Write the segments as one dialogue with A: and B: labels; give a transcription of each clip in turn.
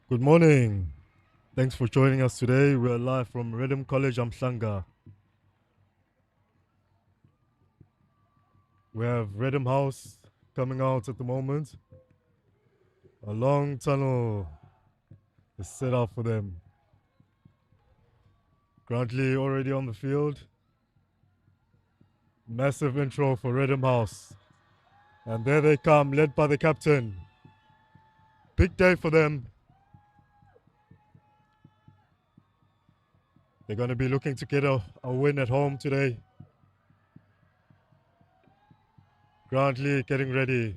A: Good morning. Thanks for joining us today. We're live from Reddam College, Umhlanga. We have Reddam House coming out at the moment. A long tunnel is set out for them. Grantley already on the field. Massive intro for Reddam House. And there they come, led by the captain. Big day for them. They're going to be looking to get a win at home today. Grantley getting ready.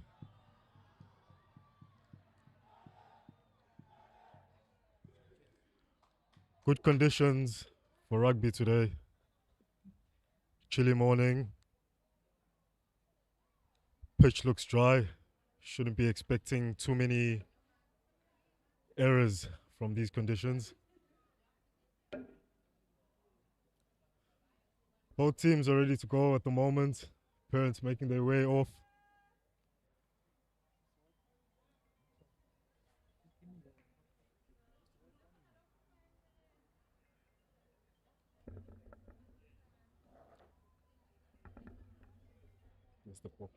A: Good conditions for rugby today. Chilly morning. Pitch looks dry. Shouldn't be expecting too many errors from these conditions. Both teams are ready to go at the moment. Parents making their way off. Mr. Pork.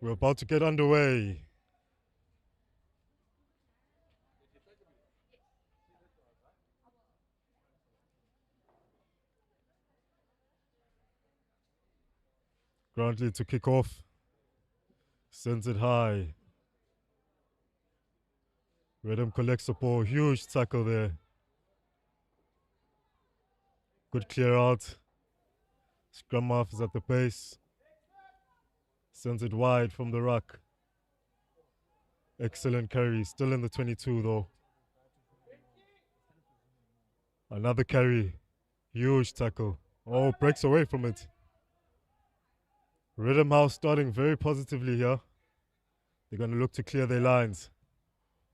A: We're about to get underway. Grantley to kick off. Sends it high. Reddam collects the ball. Huge tackle there. Good clear out. Scrum half is at the base. Sends it wide from the ruck. Excellent carry. Still in the 22 though. Another carry. Huge tackle. Oh, breaks away from it. Reddam House starting very positively here. They're going to look to clear their lines.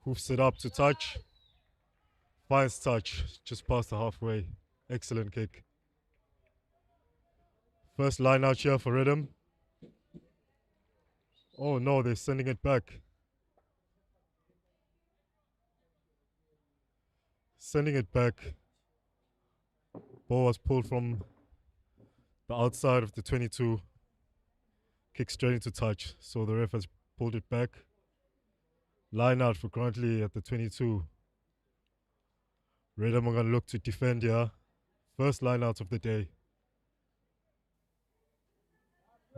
A: Hoofs it up to touch. Finds touch. Just past the halfway. Excellent kick. First line out here for Reddam. Oh no, they're sending it back. Sending it back. Ball was pulled from the outside of the 22. Kick straight into touch. So the ref has pulled it back. Line out for Grantley at the 22. Reddam are going to look to defend here. First line out of the day.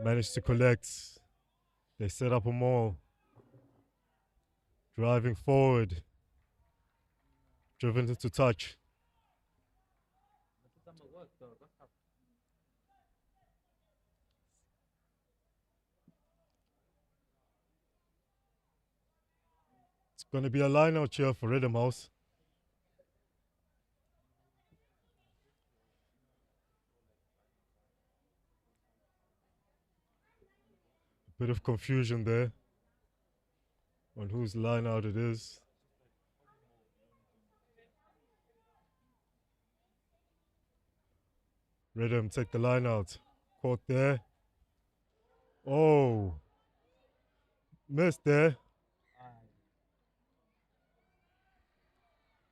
A: Managed to collect. They set up a maul. Driving forward. Driven into touch. It's going to be a line out here for Reddam House. Bit of confusion there on whose line out it is. Reddam take the line out. Caught there. Oh. Missed there.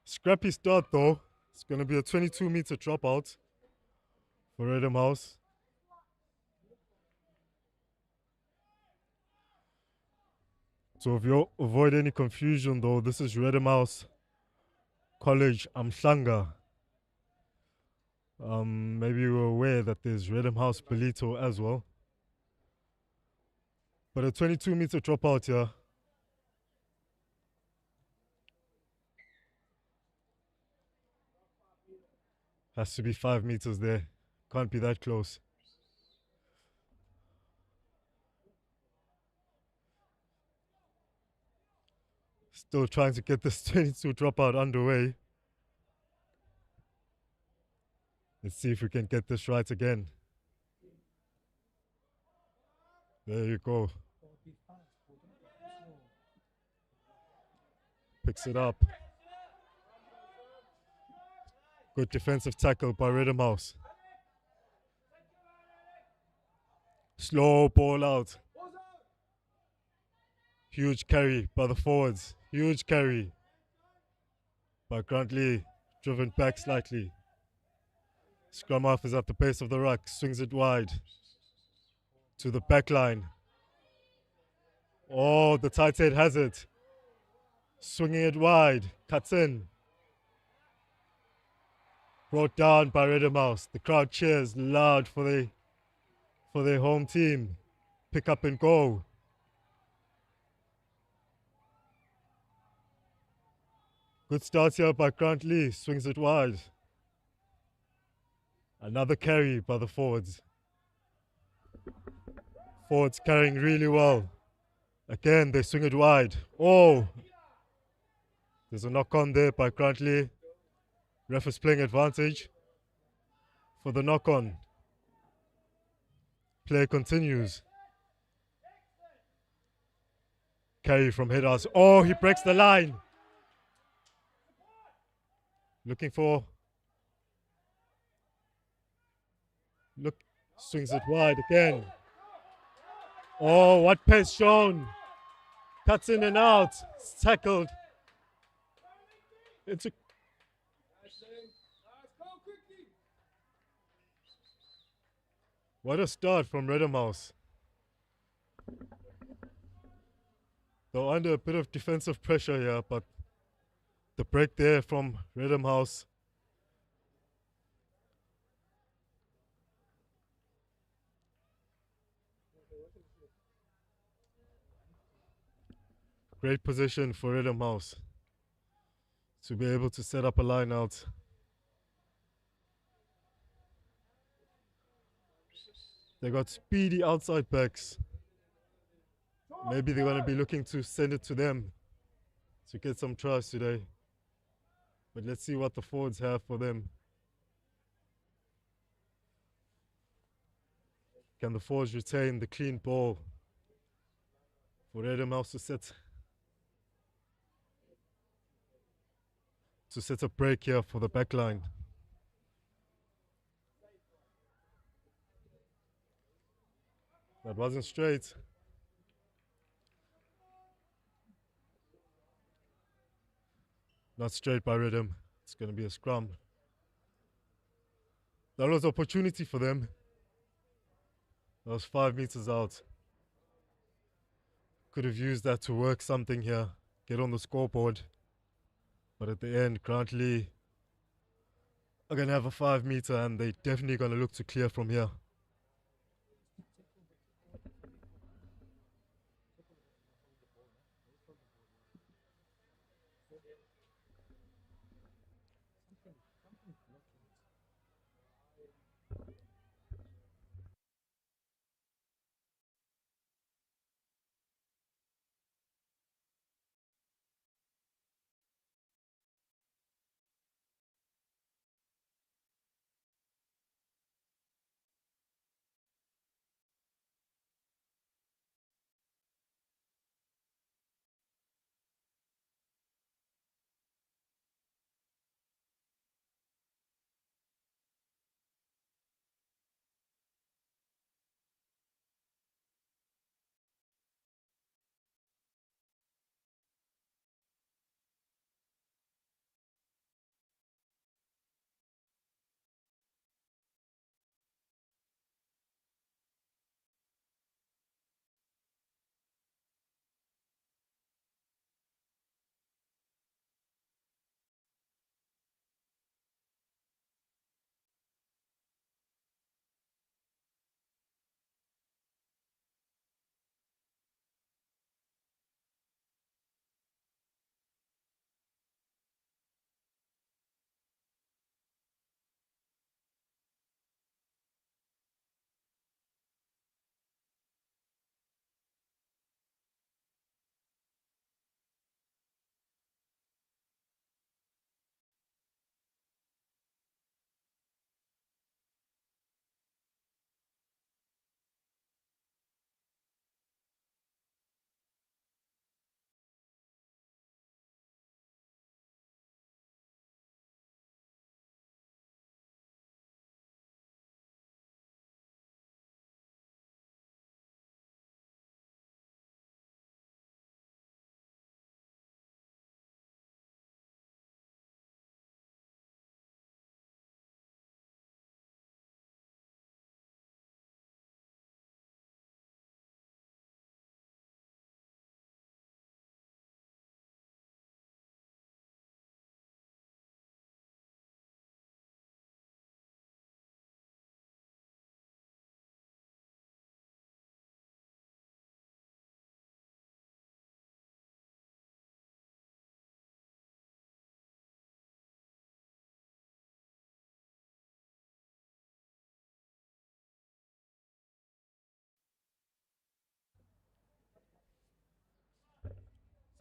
A: Scrappy start though. It's going to be a 22-meter dropout for Reddam House. So if you avoid any confusion though, this is Reddam House College Umhlanga. Maybe you were aware that there's Reddam House Belito as well. But a 22-meter dropout here. Has to be 5 meters there. Can't be that close. Still trying to get this 22 dropout underway. Let's see if we can get this right again. There you go. Picks it up. Good defensive tackle by Reddam House. Slow ball out. Huge carry by the forwards. Huge carry by Grantley, driven back slightly. Scrum half is at the base of the ruck, swings it wide to the back line. Oh, the tight head has it. Swinging it wide, cuts in. Brought down by Reddam House. The crowd cheers loud for their home team. Pick up and go. Good start here by Grantley, swings it wide. Another carry by the forwards. Forwards carrying really well. Again, they swing it wide. Oh! There's a knock on there by Grantley. Ref is playing advantage for the knock on. Play continues. Carry from Headhouse. Oh, he breaks the line. Looking for. Look, swings it wide again. Oh, what pace shown. Cuts in and out. It's tackled. It's a What a start from Reddam House. They're under a bit of defensive pressure here, but the break there from Reddam House. Great position for Reddam House to be able to set up a line out. They got speedy outside backs. Maybe they're going to be looking to send it to them to get some tries today. But let's see what the forwards have for them. Can the forwards retain the clean ball for Reddam House to set a break here for the back line? That wasn't straight. Not straight by Reddam. It's going to be a scrum. That was an opportunity for them. That was 5 meters out. Could have used that to work something here, get on the scoreboard. But at the end, Grantley are going to have a 5 meter and they're definitely going to look to clear from here.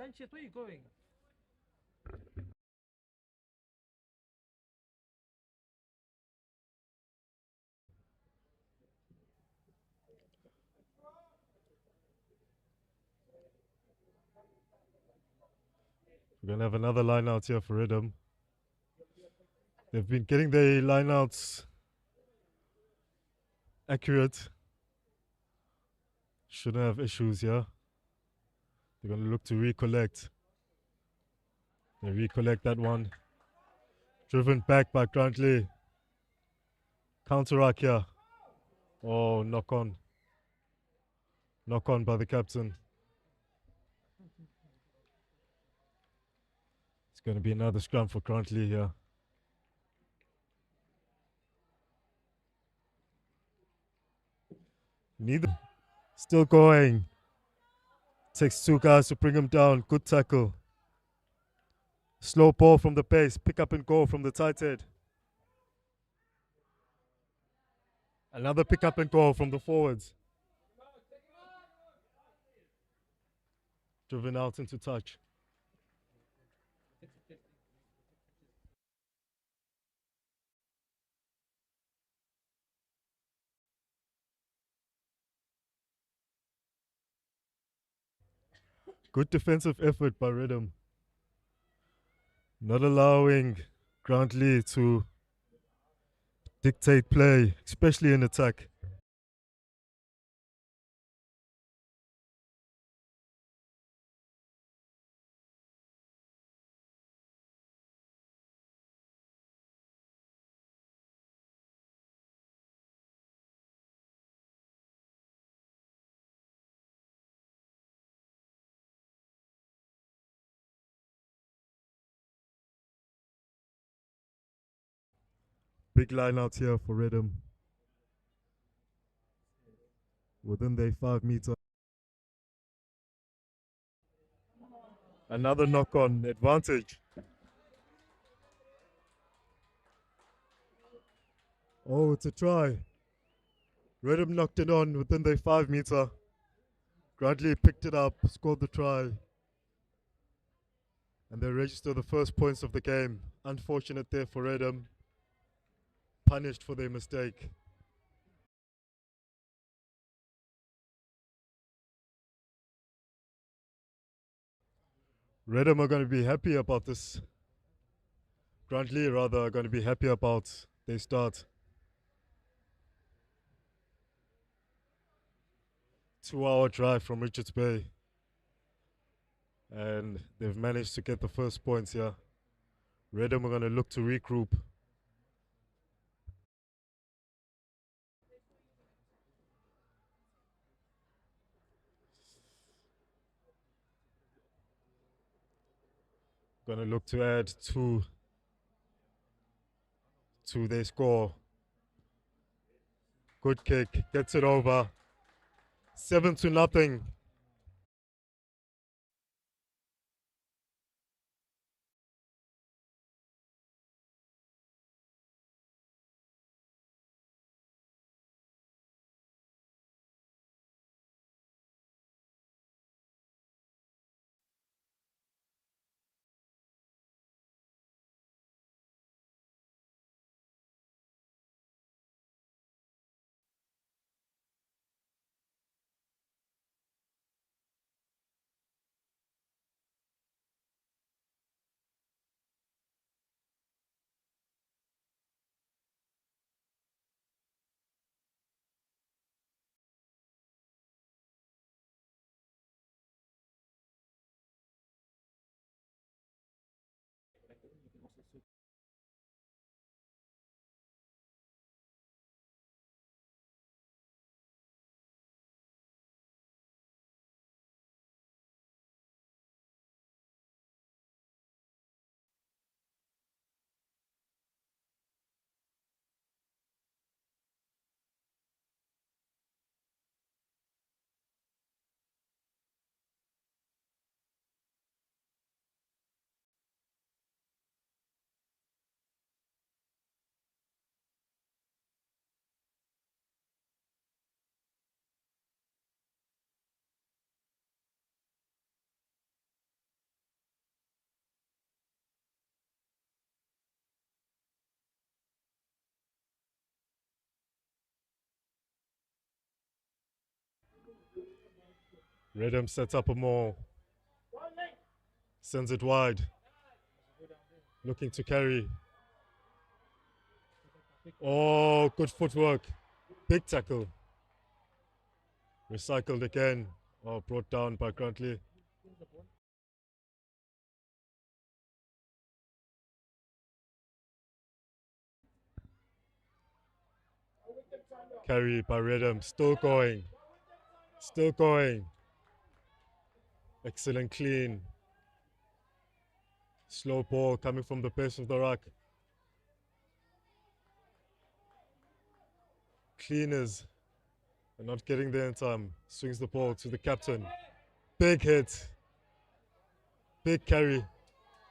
B: Sanchez, where are you going?
A: We're going to have another line out here for Reddam. They've been getting their line outs accurate. Shouldn't have issues here. They're going to look to recollect. They recollect that one. Driven back by Grantley. Counter-rack here. Oh, knock on. Knock on by the captain. It's going to be another scrum for Grantley here. Neither. Still going. Takes two guys to bring him down. Good tackle. Slow ball from the base. Pick up and go from the tight head. Another pick up and go from the forwards. Driven out into touch. Good defensive effort by Reddam. Not allowing Grantley to dictate play, especially in attack. Big line out here for Reddam. Within their 5 meter. Another knock on advantage. Oh, it's a try. Reddam knocked it on within their 5 meter. Grantley picked it up, scored the try. And they register the first points of the game. Unfortunate there for Reddam. Punished for their mistake. Reddam are going to be happy about this. Grantley rather are going to be happy about their start. 2-hour drive from Richards Bay. And they've managed to get the first points here. Reddam are going to look to regroup. Going to look to add two to their score. Good kick, gets it over. 7-0. Reddam sets up a maul. Sends it wide. Looking to carry. Oh, good footwork. Big tackle. Recycled again. Oh, brought down by Grantley. Carry by Reddam. Still going. Still going. Excellent clean. Slow ball coming from the base of the ruck. Cleaners are not getting there in time. Swings the ball to the captain. Big hit. Big carry.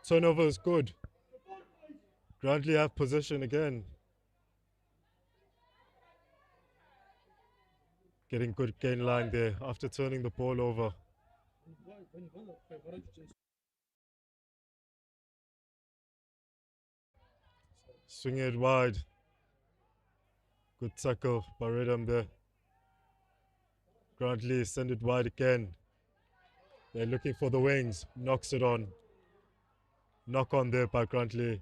A: Turnover is good. Grantley have possession again. Getting good gain line there after turning the ball over. Swinging it wide. Good tackle by Reddam there. Grantley send it wide again. They're looking for the wings. Knocks it on. Knock on there by Grantley.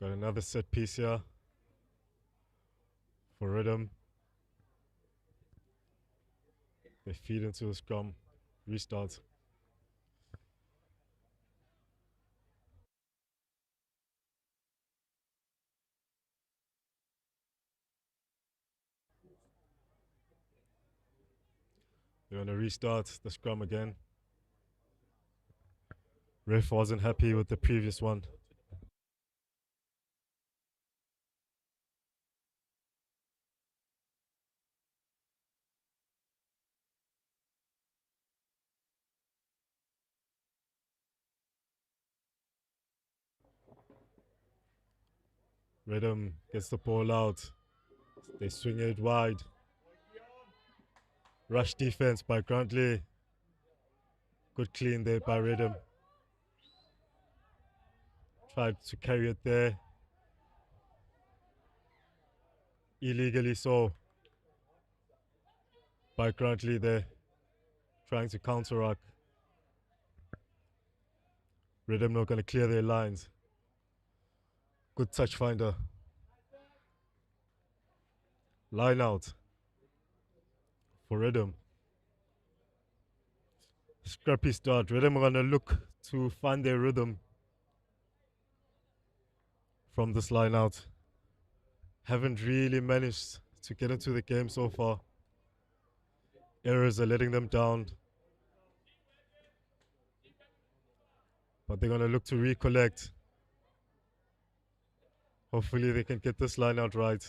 A: Got another set piece here for Reddam. They feed into a scrum. Restart. They're going to restart the scrum again. Ref wasn't happy with the previous one. Reddam gets the ball out. They swing it wide. Rush defense by Grantley. Good clean there by Reddam. Tried to carry it there. Illegally so by Grantley there. Trying to counteract. Reddam not going to clear their lines. Good touch finder. Line out for Reddam. Scrappy start. Reddam are going to look to find their rhythm from this line out. Haven't really managed to get into the game so far. Errors are letting them down. But they're going to look to recollect. Hopefully they can get this line out right.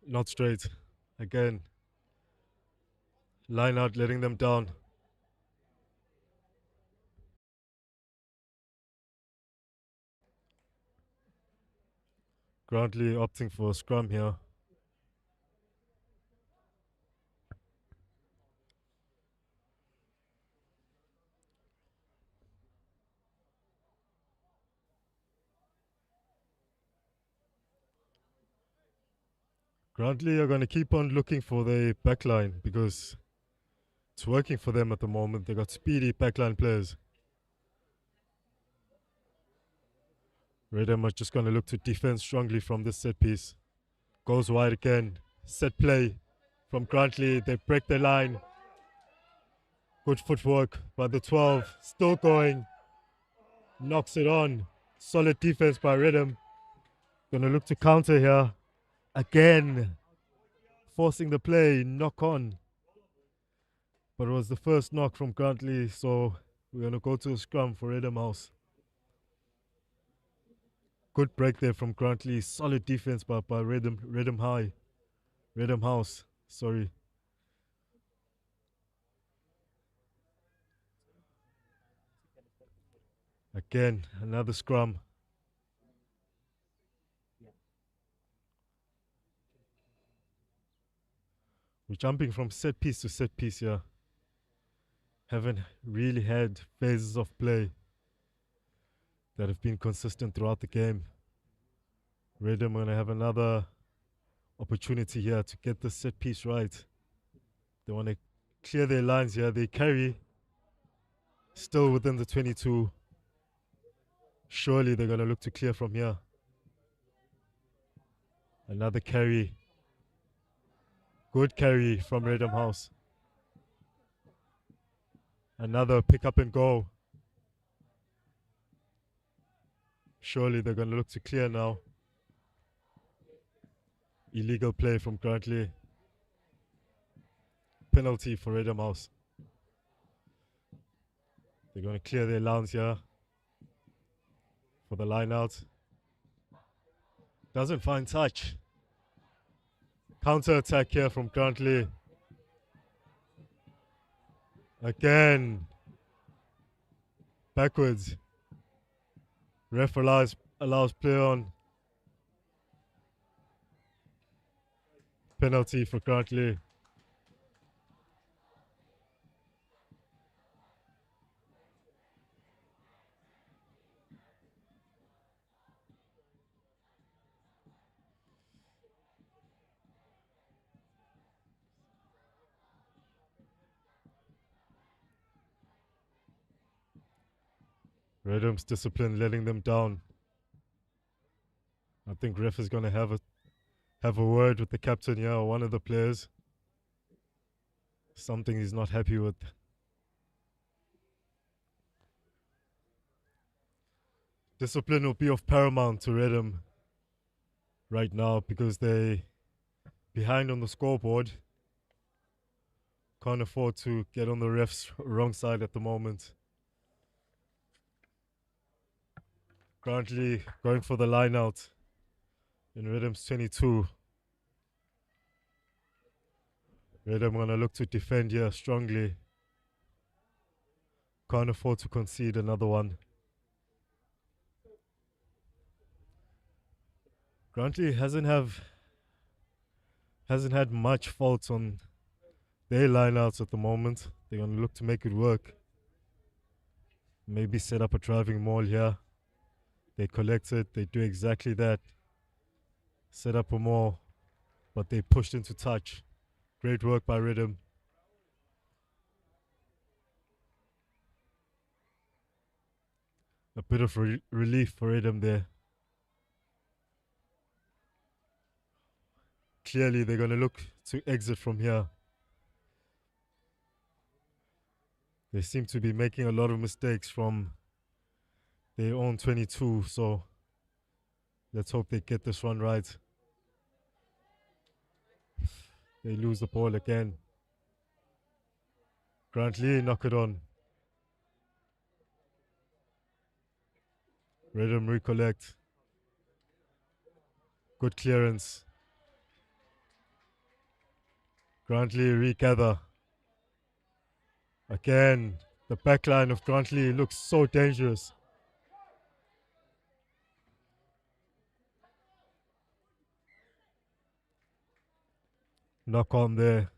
A: Not straight. Again. Line out letting them down. Grantley opting for a scrum here. Grantley are going to keep on looking for the backline because it's working for them at the moment. They got speedy backline players. Reddam are just going to look to defend strongly from this set piece. Goes wide again. Set play from Grantley. They break the line. Good footwork by the 12. Still going. Knocks it on. Solid defense by Reddam. Gonna look to counter here. Again. Forcing the play. Knock on. But it was the first knock from Grantley, so we're gonna go to a scrum for Reddam House. Good break there from Grantley. Solid defense by Reddam House. Sorry. Again, another scrum. We're jumping from set piece to set piece here. Haven't really had phases of play that have been consistent throughout the game. Reddam going to have another opportunity here to get the set piece right. They want to clear their lines here. They carry still within the 22. Surely they're going to look to clear from here. Another carry. Good carry from Reddam House. Another pick up and go. Surely they're going to look to clear now. Illegal play from Grantley. Penalty for Reddam House. They're going to clear their lines here for the line out. Doesn't find touch. Counter attack here from Grantley. Again. Backwards. Ref allows play on. Penalty for Grantley. Reddam's discipline letting them down. I think ref is going to have a word with the captain here, or one of the players. Something he's not happy with. Discipline will be of paramount to Reddam right now because they behind on the scoreboard. Can't afford to get on the ref's wrong side at the moment. Grantley going for the line out in Reddam's 22. Reddam going to look to defend here strongly. Can't afford to concede another one. Grantley hasn't had much faults on their lineouts at the moment. They're going to look to make it work. Maybe set up a driving maul here. They collect it. They do exactly that. Set up a maul, but they pushed into touch. Great work by Reddam. A bit of relief for Reddam there. Clearly, they're going to look to exit from here. They seem to be making a lot of mistakes from their own 22, so let's hope they get this one right. They lose the ball again. Grantley knock it on. Reddam recollect. Good clearance. Grantley regather. Again, the backline of Grantley looks so dangerous. Knock on there.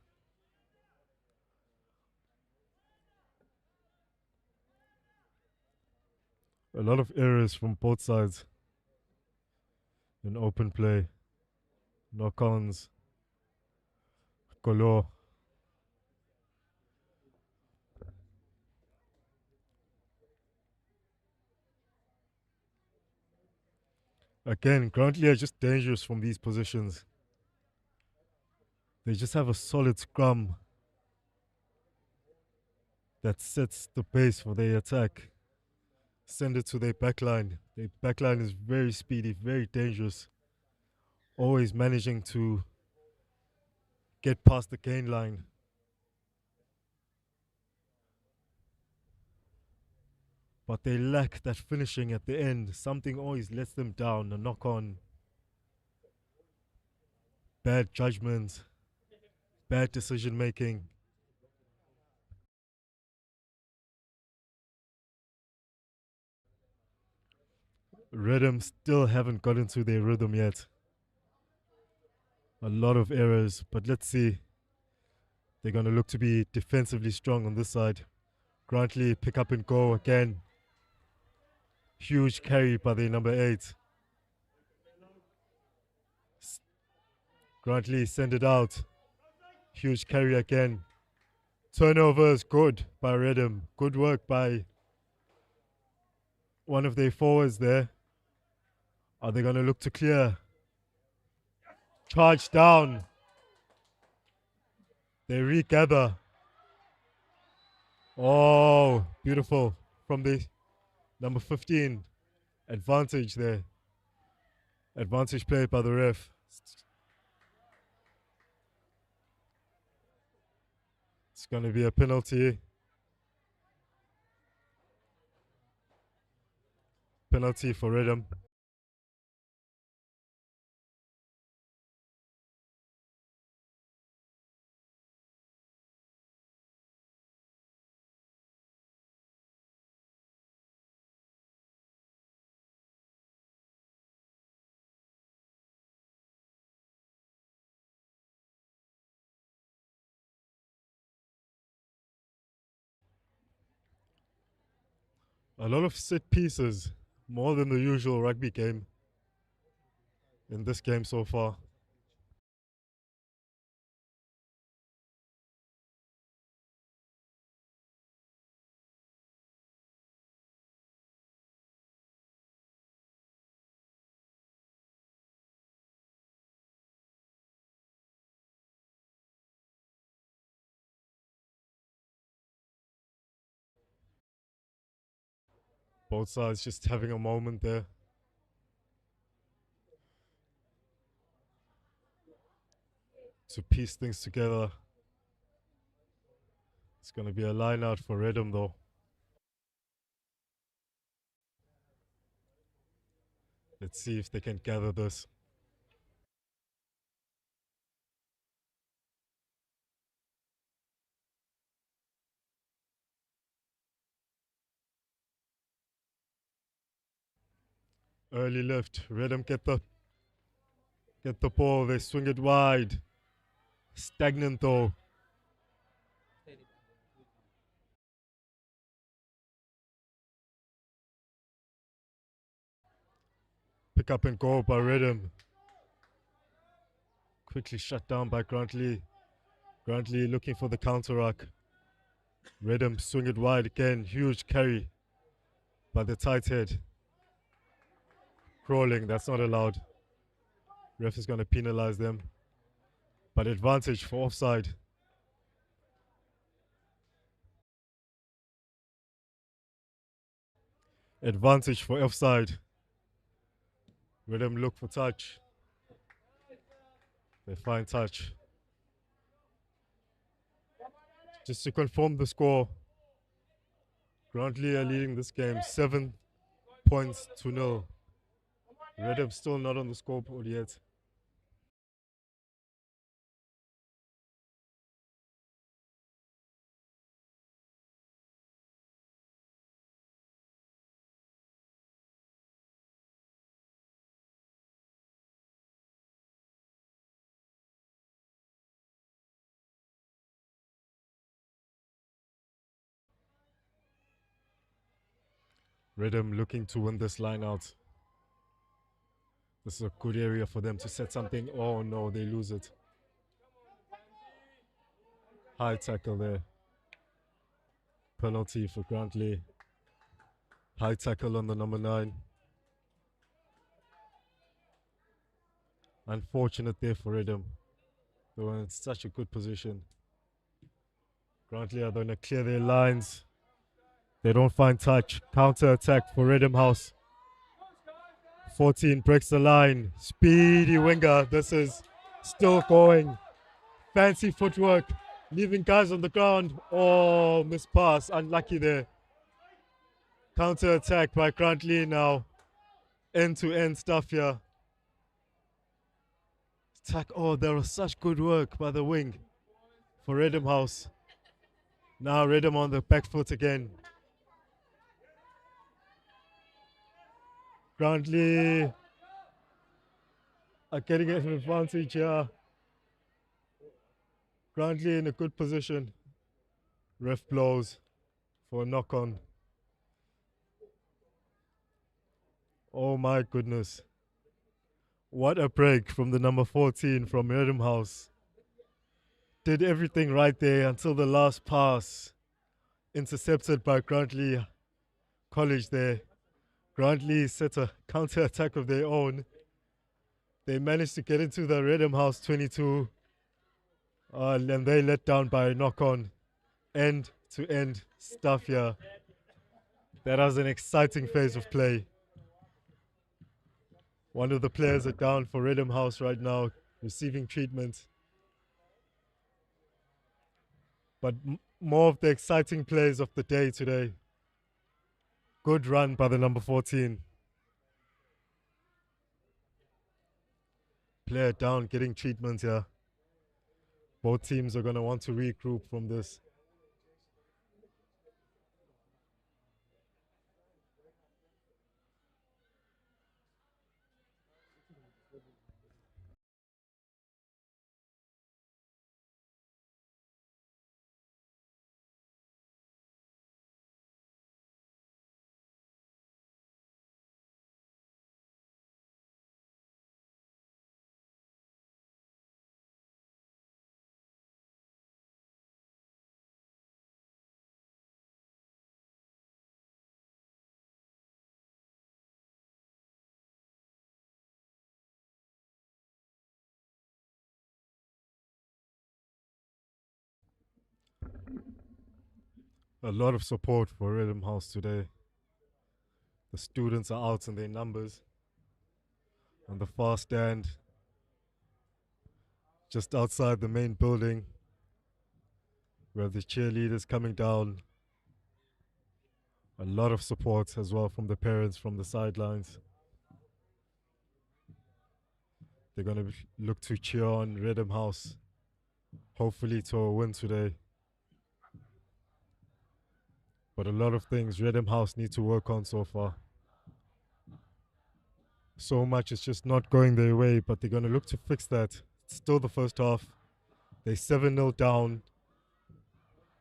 A: A lot of errors from both sides in open play. Knock-ons. Galore. Again, Grantley are just dangerous from these positions. They just have a solid scrum that sets the pace for their attack. send it to their backline. Their backline is very speedy, very dangerous. Always managing to get past the gain line. But they lack that finishing at the end. Something always lets them down, a knock on. Bad judgment, bad decision making. Reddam still haven't got into their rhythm yet. A lot of errors, but let's see. They're going to look to be defensively strong on this side. Grantley pick up and go again. Huge carry by the number 8. Grantley send it out. Huge carry again. Turnovers good by Reddam. Good work by one of their forwards there. Are they going to look to clear? Charge down. They regather. Oh, beautiful. From the number 15. Advantage there. Advantage played by the ref. It's going to be a penalty. Penalty for Reddam. A lot of set pieces, more than the usual rugby game in this game so far. Both sides just having a moment there. To piece things together. It's going to be a line out for Reddam though. Let's see if they can gather this. Early lift. Reddam get the ball. They swing it wide. Stagnant though. Pick up and go by Reddam. Quickly shut down by Grantley. Grantley looking for the counter-ruck. Reddam swing it wide again. Huge carry by the tight head. Crawling, that's not allowed. Ref is going to penalize them. But advantage for offside. Advantage for offside. Reddam look for touch. They find touch. Just to confirm the score, Grantley are leading this game 7 points to 0. Reddam still not on the scoreboard yet. Reddam looking to win this line out. This is a good area for them to set something. Oh no, they lose it. High tackle there. Penalty for Grantley. High tackle on the number 9. Unfortunate there for Reddam. They were in such a good position. Grantley are going to clear their lines. They don't find touch. Counter attack for Reddam House. 14 breaks the line. Speedy winger. This is still going. Fancy footwork. Leaving guys on the ground. Oh, missed pass. Unlucky there. Counter attack by Grantley now. End-to-end stuff here. Attack. Oh, there was such good work by the wing for Reddam House. Now Reddam on the back foot again. Grantley are getting an advantage here. Grantley in a good position. Ref blows for a knock on. Oh my goodness. What a break from the number 14 from Reddam House. Did everything right there until the last pass. Intercepted by Grantleigh College there. Grantley set a counter attack of their own. They managed to get into the Reddam House 22. And they let down by a knock on. End to end stuff here. That was an exciting phase of play. One of the players are down for Reddam House right now, receiving treatment. But more of the exciting plays of the day today. Good run by the number 14. Player down, getting treatment here. Both teams are going to want to regroup from this. A lot of support for Reddam House today. The students are out in their numbers. On the far stand, just outside the main building, we have the cheerleaders coming down. A lot of support as well from the parents from the sidelines. They're going to look to cheer on Reddam House, hopefully to a win today. But a lot of things Reddam House need to work on so far. So much is just not going their way, but they're going to look to fix that. It's still the first half. They're 7-0 down.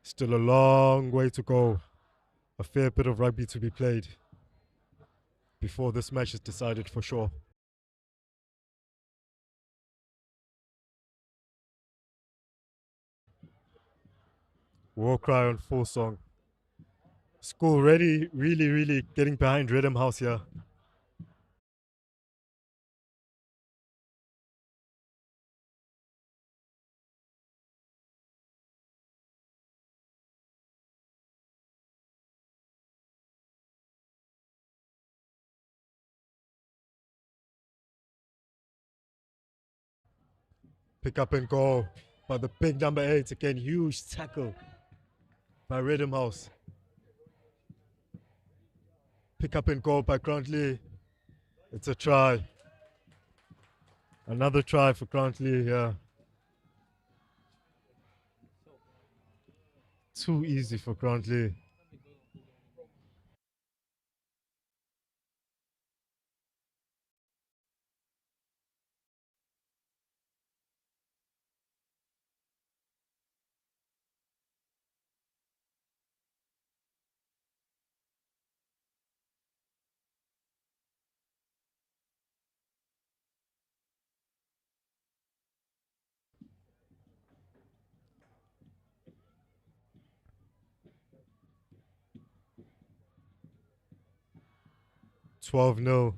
A: Still a long way to go. A fair bit of rugby to be played before this match is decided for sure. War cry on full song. School ready, really getting behind Reddam House here. Pick up and go by the big number 8. Again, huge tackle by Reddam House. Pick up and go by Grantley. It's a try. Another try for Grantley here. Too easy for Grantley. $12-0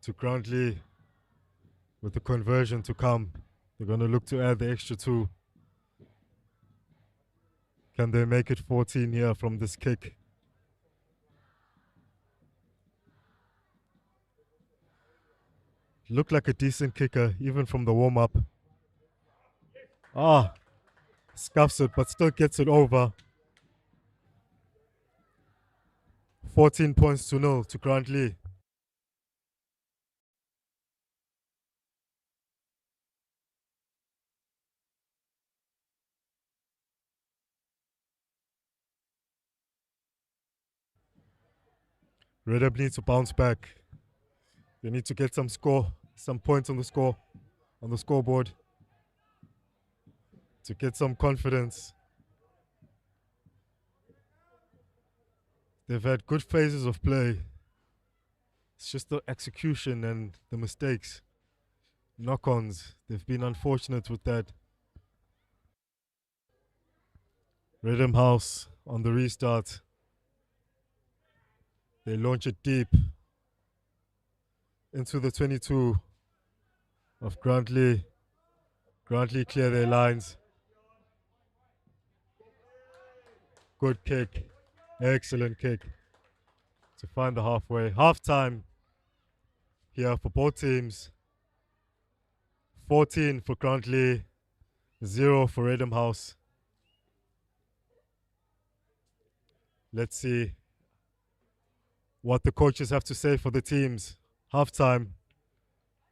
A: to Grantley with the conversion to come. They're going to look to add the extra 2. Can they make it 14 here from this kick? Looked like a decent kicker, even from the warm-up. Ah, scuffs it, but still gets it over. 14 points to 0 to Grantley. Reddam needs to bounce back. They need to get some points on the scoreboard to get some confidence. They've had good phases of play. It's just the execution and the mistakes. Knock-ons. They've been unfortunate with that. Reddam House on the restart. They launch it deep into the 22 of Grantley. Grantley clear their lines. Good kick. Excellent kick to find the halfway. Half-time here for both teams. 14 for Grantley, 0 for Reddam House. Let's see what the coaches have to say for the teams. Half-time.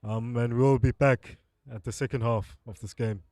A: And we'll be back at the second half of this game.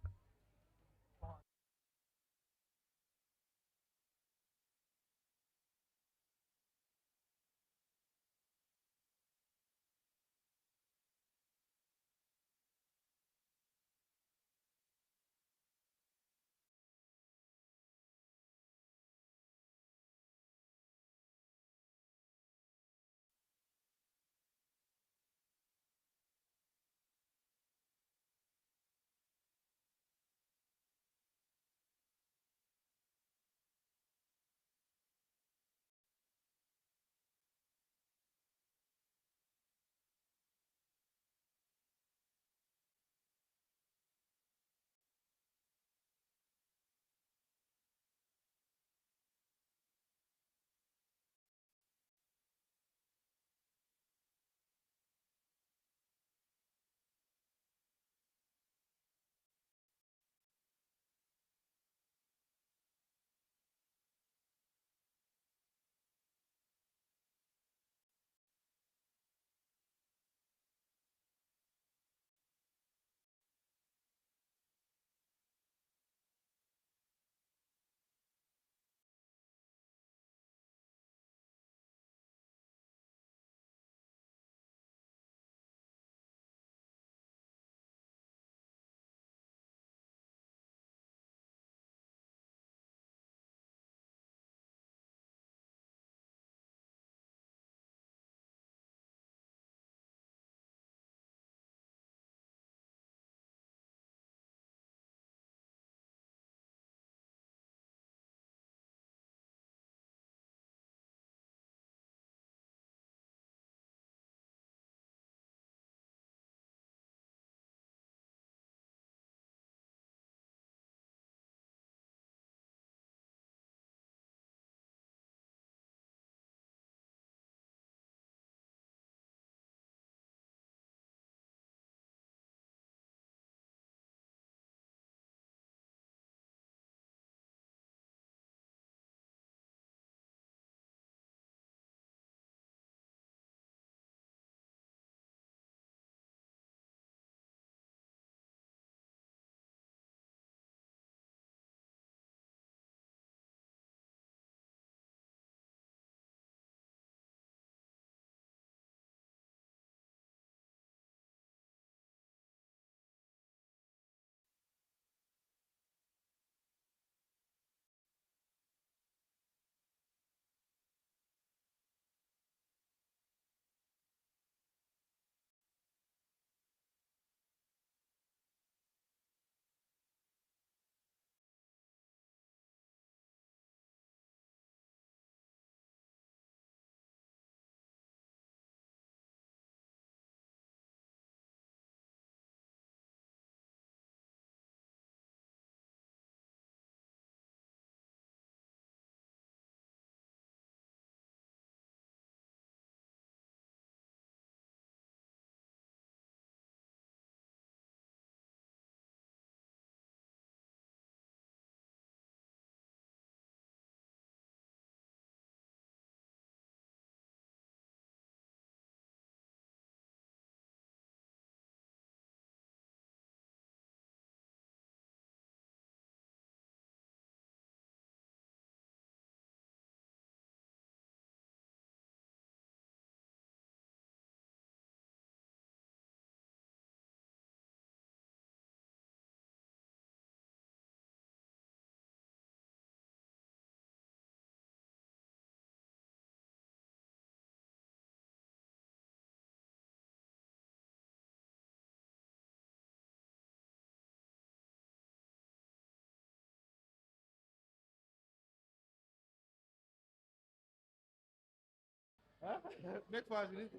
B: Next 5 minutes.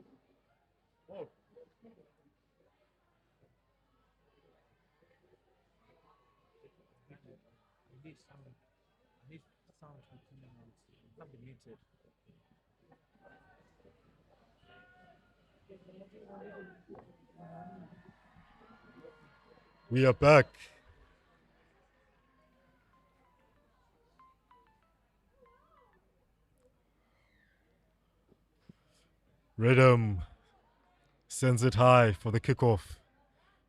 B: Oh.
A: We are back. Reddam sends it high for the kickoff.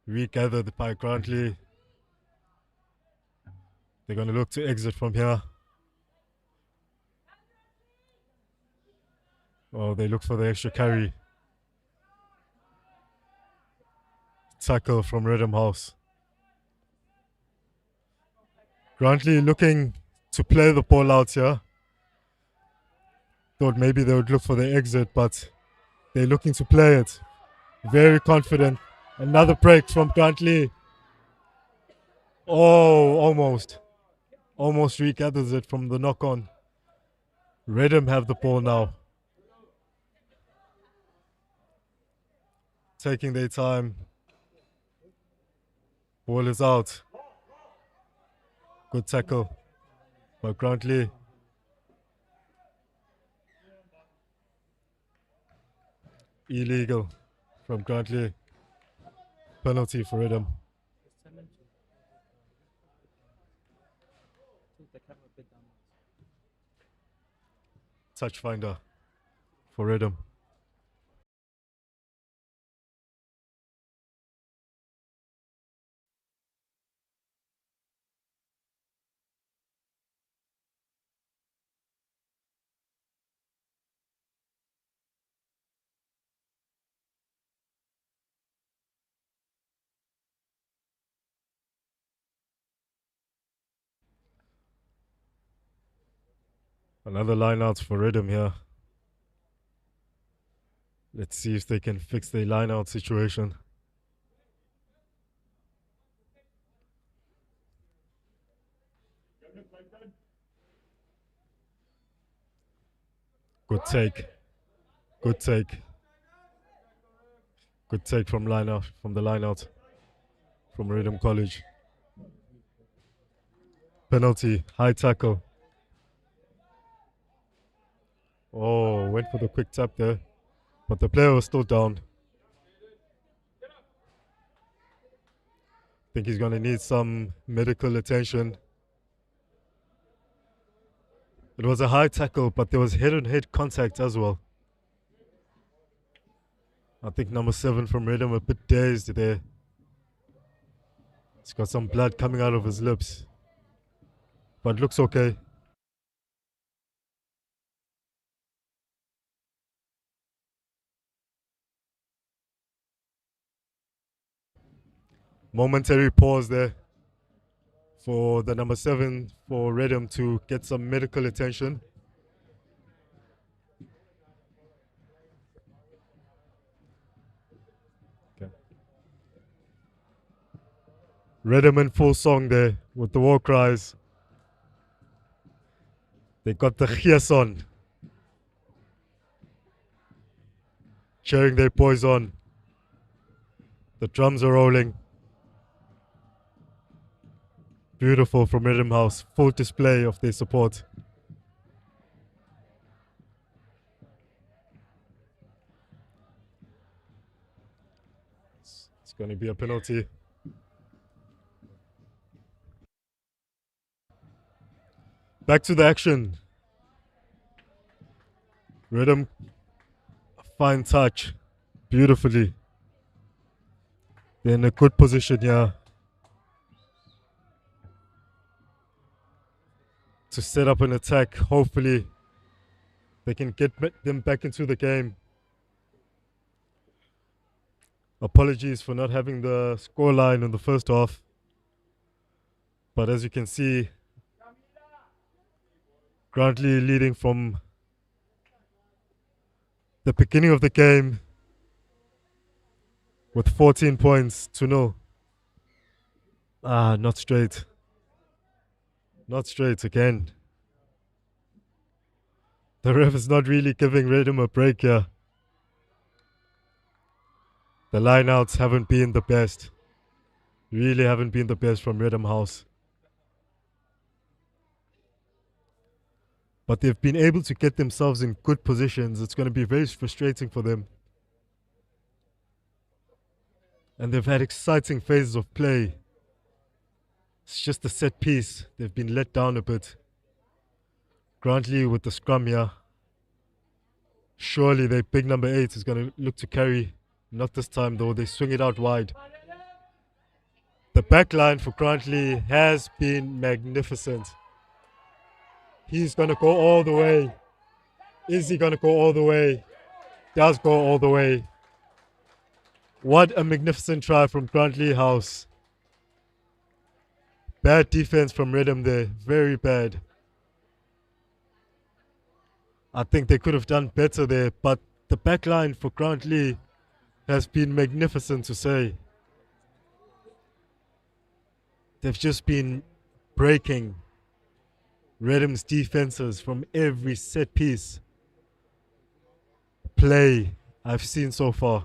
A: Regathered by Grantley. They're going to look to exit from here. Oh, they look for the extra carry. Tackle from Reddam House. Grantley looking to play the ball out here. Thought maybe they would look for the exit, but they're looking to play it. Very confident. Another break from Grantley. Oh, almost. Almost regathers it from the knock on. Reddam have the ball now. Taking their time. Ball is out. Good tackle by Grantley. Illegal from Grantley. Penalty for Reddam. Touch finder for Reddam. Another line out for Reddam here. Let's see if they can fix the line out situation. Good take. Good take. Good take from line out, from the line out from Reddam College. Penalty, high tackle. Oh, went for the quick tap there, but the player was still down. Think he's going to need some medical attention. It was a high tackle, but there was head-on-head contact as well. I think number 7 from Reddam a bit dazed there. He's got some blood coming out of his lips, but looks okay. Momentary pause there for the number 7 for Reddam to get some medical attention. Okay. Reddam in full song there with the war cries. They got the gees on, cheering their boys on. The drums are rolling. Beautiful from Reddam House. Full display of their support. It's going to be a penalty. Back to the action. Reddam, fine touch. Beautifully. They're in a good position here to set up an attack. Hopefully they can get them back into the game. Apologies for not having the scoreline in the first half, but as you can see, Grantley leading from the beginning of the game with 14 points to 0. Not straight. Not straight again. The ref is not really giving Reddam a break here. The lineouts haven't been the best. Really haven't been the best from Reddam House. But they've been able to get themselves in good positions. It's going to be very frustrating for them. And they've had exciting phases of play. It's just the set piece. They've been let down a bit. Grantley with the scrum here. Surely their big number 8 is going to look to carry. Not this time though. They swing it out wide. The back line for Grantley has been magnificent. He's going to go all the way. Is he going to go all the way? Does go all the way. What a magnificent try from Grantleigh House. Bad defense from Reddam there. Very bad. I think they could have done better there, but the back line for Grantley has been magnificent to say. They've just been breaking Reddam's defenses from every set piece play I've seen so far.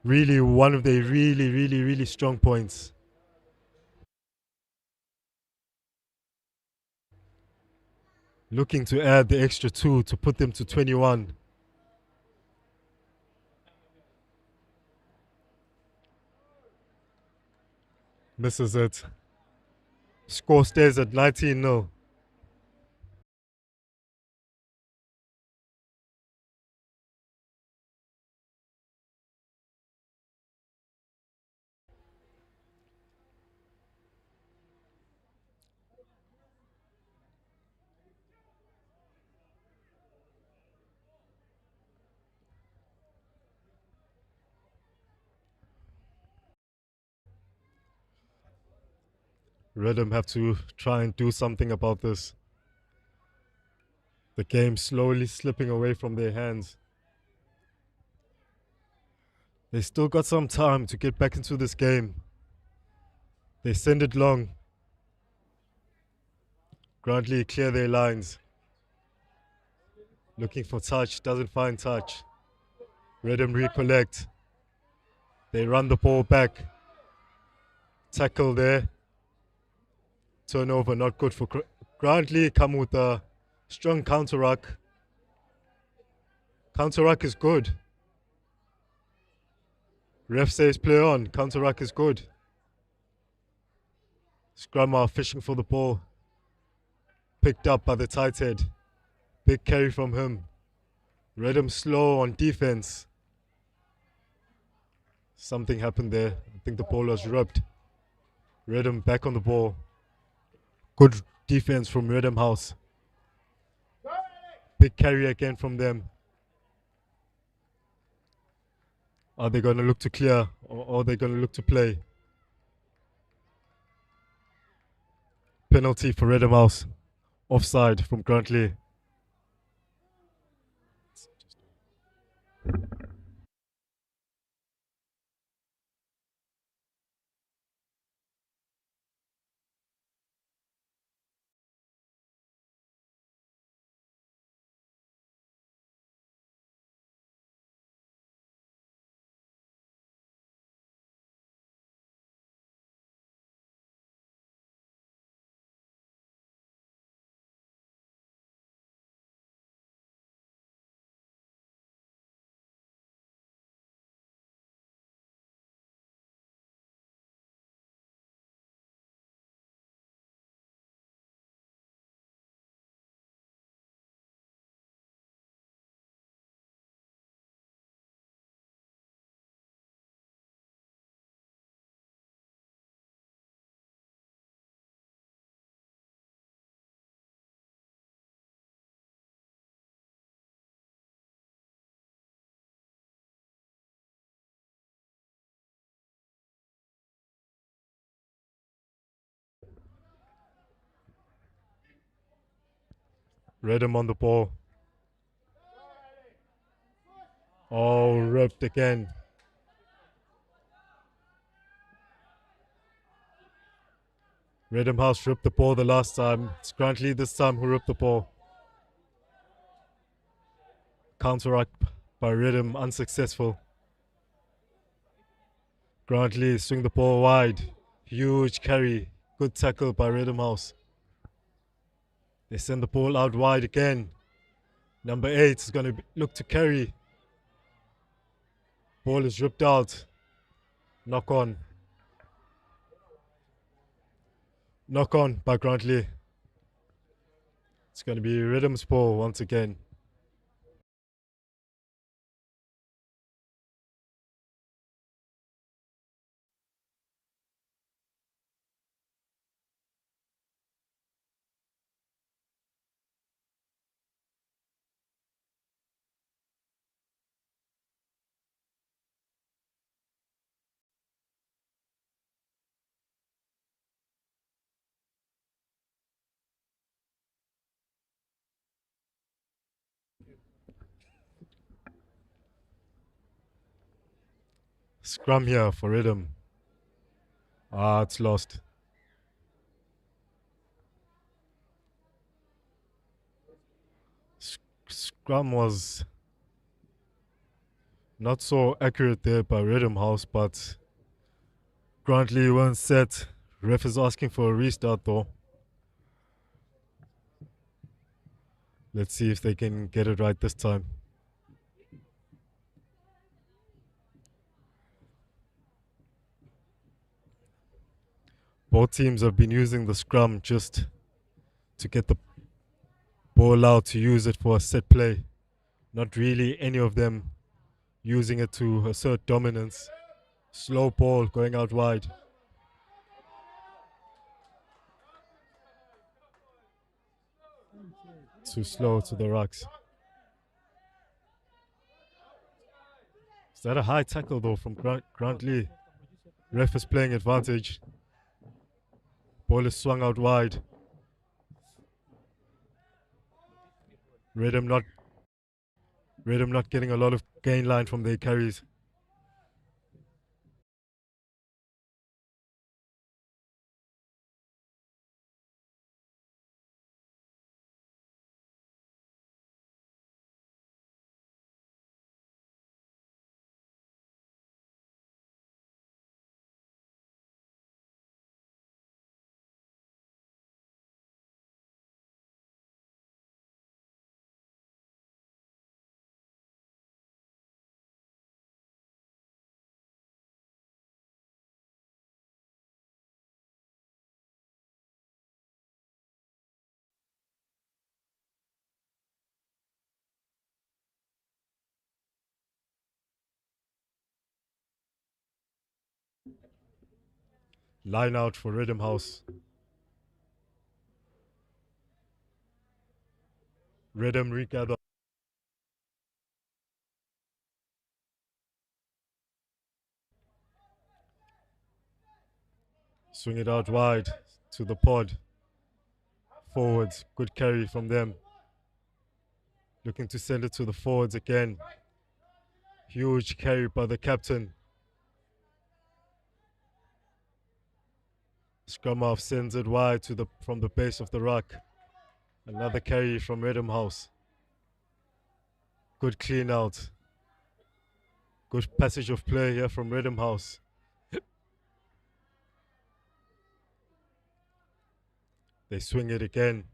A: Really one of their really strong points. Looking to add the extra 2 to put them to 21. Misses it. Score stays at 19-0. Reddam have to try and do something about this. The game slowly slipping away from their hands. They still got some time to get back into this game. They send it long. Grantley clear their lines. Looking for touch, doesn't find touch. Reddam recollect. They run the ball back. Tackle there. Turnover, not good for Grantley. Come with a strong counter-ruck. Counter-ruck is good. Ref says play on. Counter-ruck is good. Scrummer fishing for the ball. Picked up by the tight head. Big carry from him. Reddam slow on defense. Something happened there. I think the ball was rubbed. Reddam back on the ball. Good defense from Reddam House. Big carry again from them. Are they going to look to clear or are they going to look to play? Penalty for Reddam House. Offside from Grantley. Reddam on the ball. Oh, ripped again. Reddam House ripped the ball the last time. It's Grantley this time who ripped the ball. Counteract by Reddam unsuccessful. Grantley swing the ball wide. Huge carry. Good tackle by Reddam House. They send the ball out wide again. Number 8 is going to look to carry. Ball is ripped out. Knock on. Knock on by Grantley. It's going to be Reddam's ball once again. Scrum here for Reddam. It's lost. Scrum was not so accurate there by Reddam House, but Grantley weren't set. Ref is asking for a restart though. Let's see if they can get it right this time. Both teams have been using the scrum just to get the ball out, to use it for a set play. Not really any of them using it to assert dominance. Slow ball going out wide. Too slow to the rucks. Is that a high tackle though from Grantley? Ref is playing advantage. Ball is swung out wide. Reddam not getting a lot of gain line from their carries. Line out for Reddam House. Reddam regather. Swing it out wide to the pod. Forwards, good carry from them. Looking to send it to the forwards again. Huge carry by the captain. Scrum half sends it wide to from the base of the ruck. Another carry from Reddam House. Good clean out. Good passage of play here from Reddam House. They swing it again.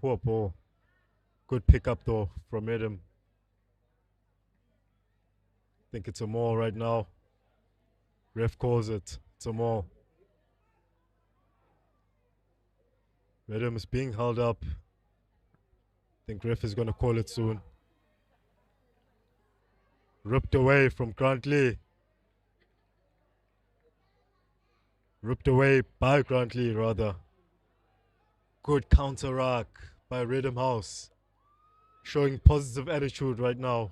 A: Poor ball. Good pickup though from Reddam. Think it's a maul right now. Ref calls it. It's a maul. Reddam is being held up. Think ref is going to call it soon. Ripped away from Grantley. Ripped away by Grantley rather. Good counter rack by Reddam House. Showing positive attitude right now.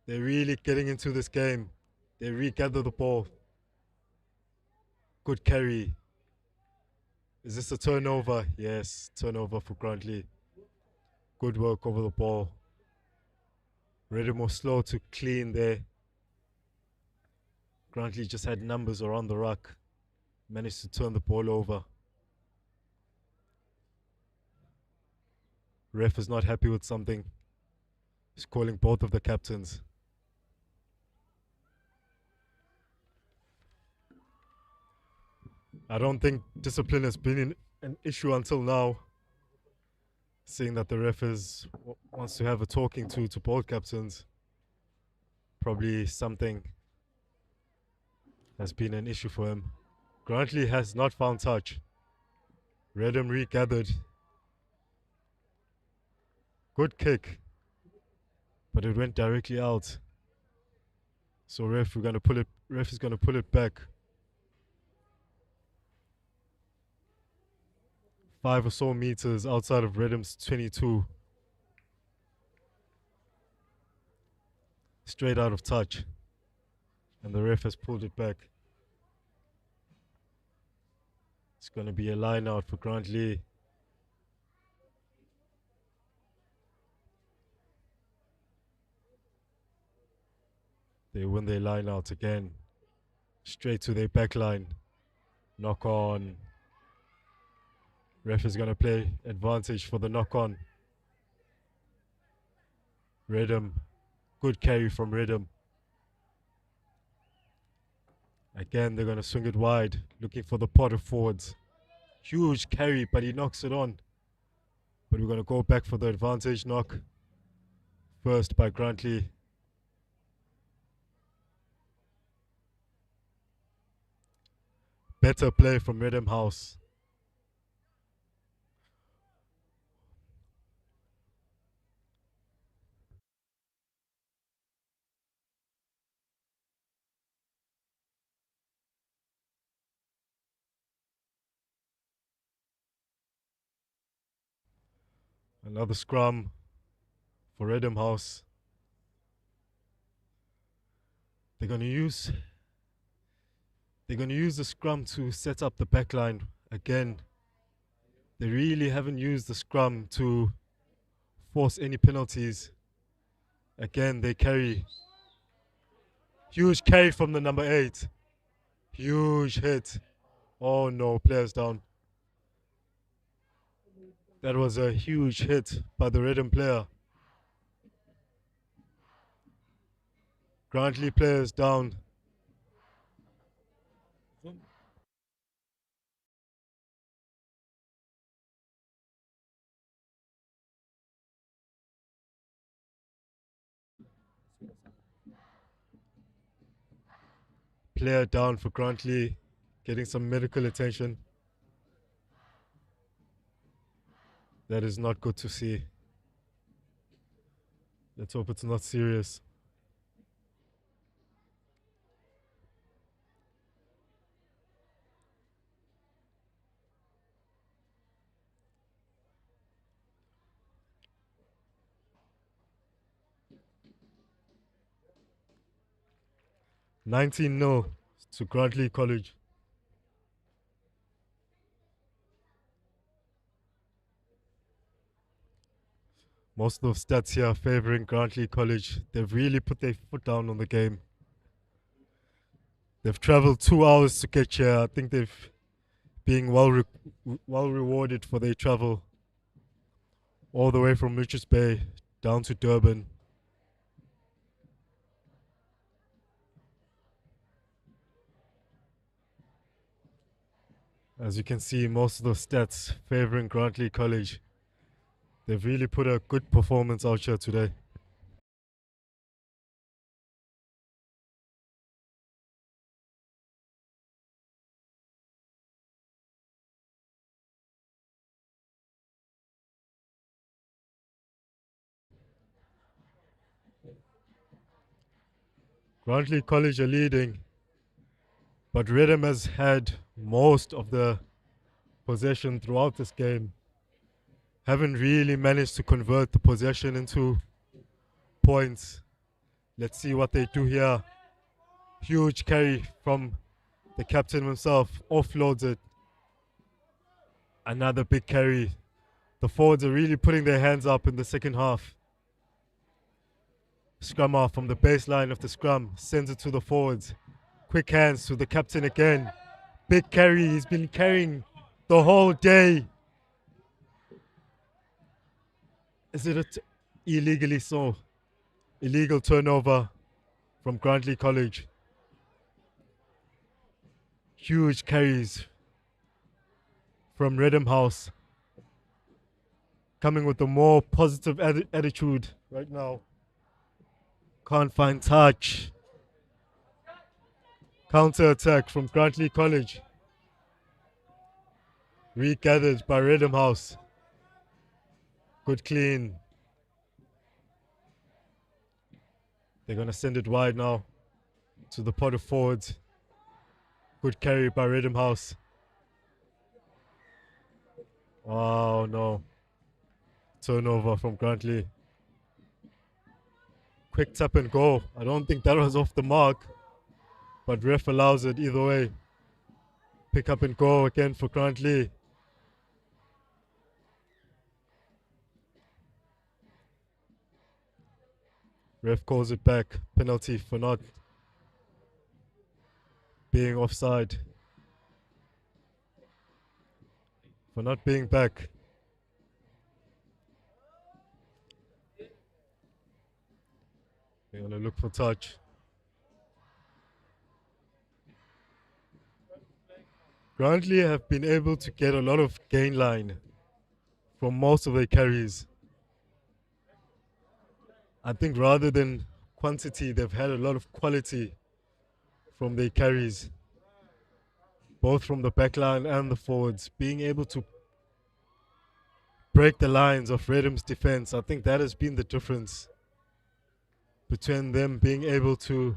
A: They're really getting into this game. They regather the ball. Good carry. Is this a turnover? Yes, turnover for Grantley. Good work over the ball. Reddam was slow to clean there. Grantley just had numbers around the ruck. Managed to turn the ball over. Ref is not happy with something. He's calling both of the captains. I don't think discipline has been an issue until now, seeing that the ref wants to have a talking to both captains. Probably something has been an issue for him. Grantley has not found touch. Reddam regathered. Good kick, but it went directly out. So ref is going to pull it back. 5 or so meters outside of Reddam's 22. Straight out of touch. And the ref has pulled it back. It's going to be a line out for Grantley. They win their line out again. Straight to their back line. Knock on. Ref is going to play advantage for the knock on. Reddam. Good carry from Reddam. Again, they're going to swing it wide, looking for the pot of forwards. Huge carry, but he knocks it on. But we're going to go back for the advantage knock. First by Grantley. Better play from Reddam House. Another scrum for Reddam House. They're going to use the scrum to set up the back line again. They really haven't used the scrum to force any penalties. Again, they carry. Huge carry from the number 8. Huge hit. Oh no, players down. That was a huge hit by the Reddam player. Grantley players down. Player down for Grantley, getting some medical attention. That is not good to see. Let's hope it's not serious. $19-0 to Grantleigh College. Most of the stats here are favouring Grantleigh College. They've really put their foot down on the game. They've travelled 2 hours to get here. I think they've been well rewarded for their travel. All the way from Richards Bay down to Durban. As you can see, most of the stats favouring Grantleigh College. They've really put a good performance out here today. Grantleigh College are leading, but Reddam has had most of the possession throughout this game. Haven't really managed to convert the possession into points. Let's see what they do here. Huge carry from the captain himself, offloads it. Another big carry. The forwards are really putting their hands up in the second half. Scrum off from the baseline of the scrum, sends it to the forwards. Quick hands to the captain again. Big carry, he's been carrying the whole day. Is it illegally so? Illegal turnover from Grantleigh College. Huge carries from Reddam House. Coming with a more positive attitude right now. Can't find touch. Counter attack from Grantleigh College. Regathered by Reddam House. Good clean. They're going to send it wide now to the pot of forwards. Good carry by Reddam House. Oh no. Turnover from Grantley. Quick tap and go. I don't think that was off the mark, but ref allows it either way. Pick up and go again for Grantley. Ref calls it back. Penalty for not being offside. For not being back. They're going to look for touch. Grantley have been able to get a lot of gain line from most of their carries. I think rather than quantity, they've had a lot of quality from their carries, both from the back line and the forwards, being able to break the lines of Reddam's defense. I think that has been the difference between them being able to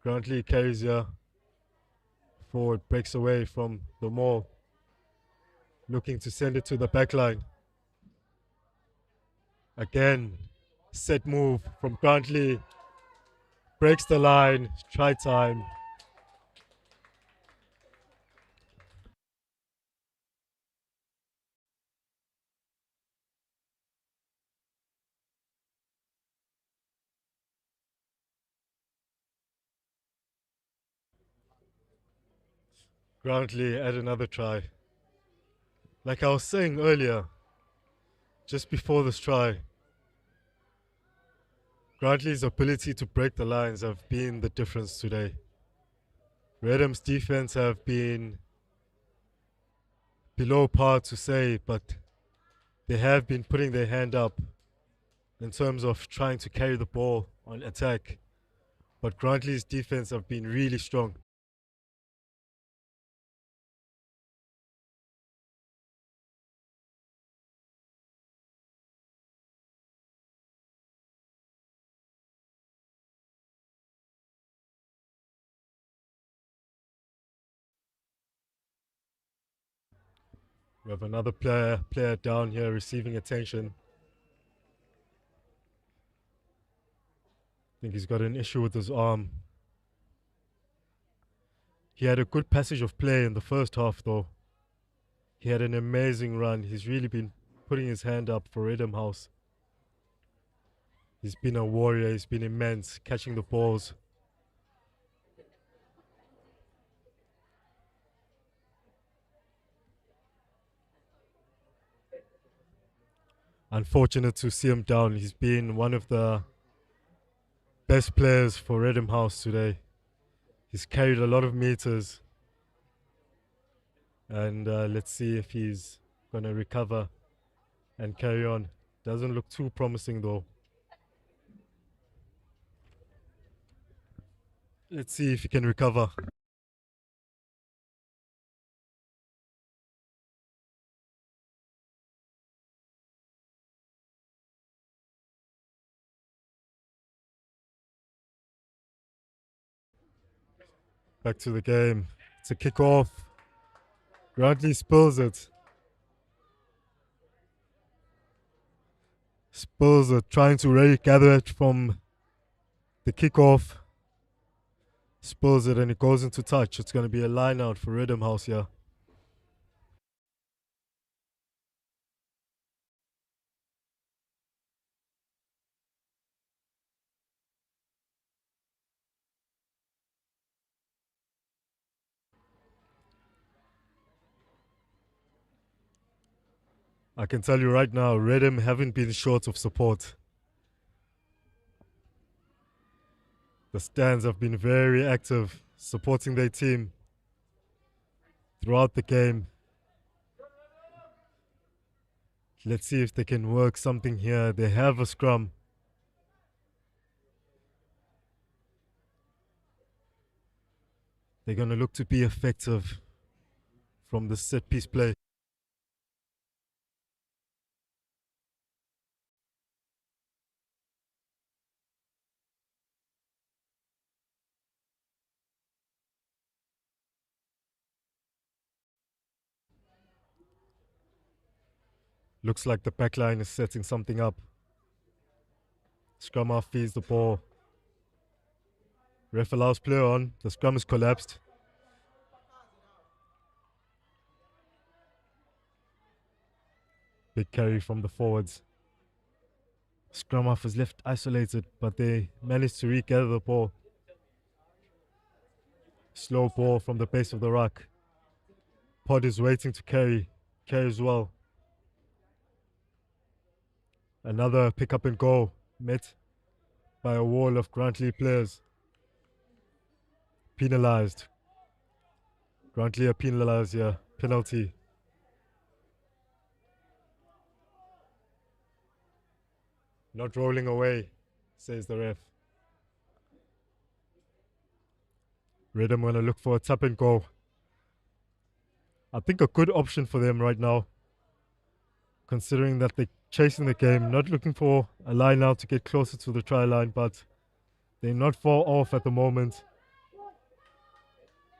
A: Grantley carries here forward, breaks away from the maul, looking to send it to the back line. Again, set move from Grantley, breaks the line, try time. Grantley add another try. Like I was saying earlier, just before this try, Grantley's ability to break the lines have been the difference today. Reddam's defense have been below par to say, but they have been putting their hand up in terms of trying to carry the ball on attack. But Grantley's defense have been really strong. We have another player down here receiving attention. I think he's got an issue with his arm. He had a good passage of play in the first half though. He had an amazing run. He's really been putting his hand up for Reddam House. He's been a warrior. He's been immense, catching the balls. Unfortunate to see him down. He's been one of the best players for Reddam House today. He's carried a lot of meters. And let's see if he's going to recover and carry on. Doesn't look too promising though. Let's see if he can recover. Back to the game. It's a kick-off. Grantley spills it. Spills it, trying to really gather it from the kick-off. Spills it and it goes into touch. It's going to be a line out for Reddam House here. I can tell you right now, Reddam haven't been short of support. The stands have been very active, supporting their team throughout the game. Let's see if they can work something here. They have a scrum. They're going to look to be effective from the set piece play. Looks like the backline is setting something up. Scrum half feeds the ball. Ref allows play on. The scrum is collapsed. Big carry from the forwards. Scrum half is left isolated, but they managed to regather the ball. Slow ball from the base of the ruck. Pod is waiting to carry as well. Another pick up and go, met by a wall of Grantley players. Penalized. Grantley are penalized here. Penalty. Not rolling away, says the ref. Reddam going to look for a tap and go. I think a good option for them right now, considering that they're chasing the game, not looking for a line out to get closer to the try line, but they're not far off at the moment.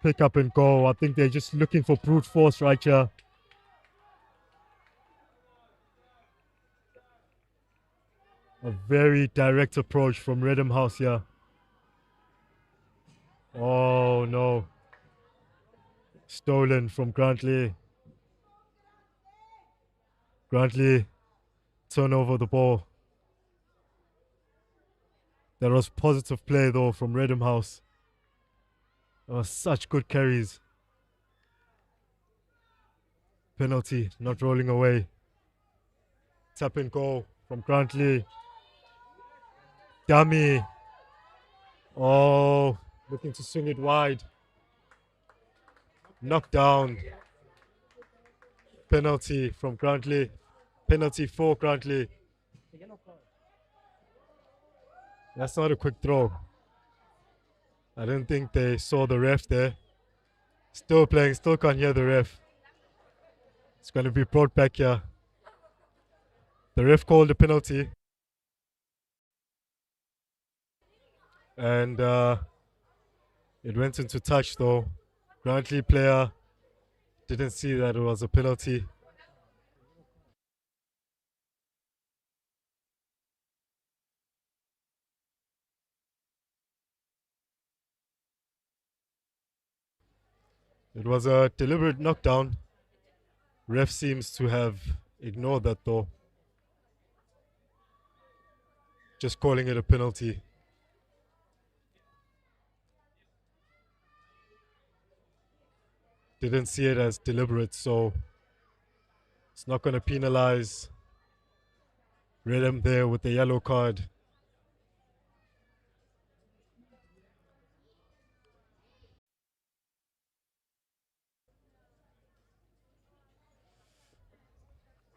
A: Pick up and go. I think they're just looking for brute force right here. A very direct approach from Reddam House here. Oh no. Stolen from Grantley. Grantley turn over the ball. There was positive play though from Reddam House. There were such good carries. Penalty, not rolling away. Tap and go from Grantley. Dummy. Oh, looking to swing it wide. Knocked down. Penalty from Grantley. Penalty for Grantley. That's not a quick throw. I don't think they saw the ref there. Still playing, still can't hear the ref. It's going to be brought back here. The ref called a penalty. And it went into touch though. Grantley player didn't see that it was a penalty. It was a deliberate knockdown. Ref seems to have ignored that though. Just calling it a penalty. Didn't see it as deliberate, so it's not going to penalize Reddam there with the yellow card.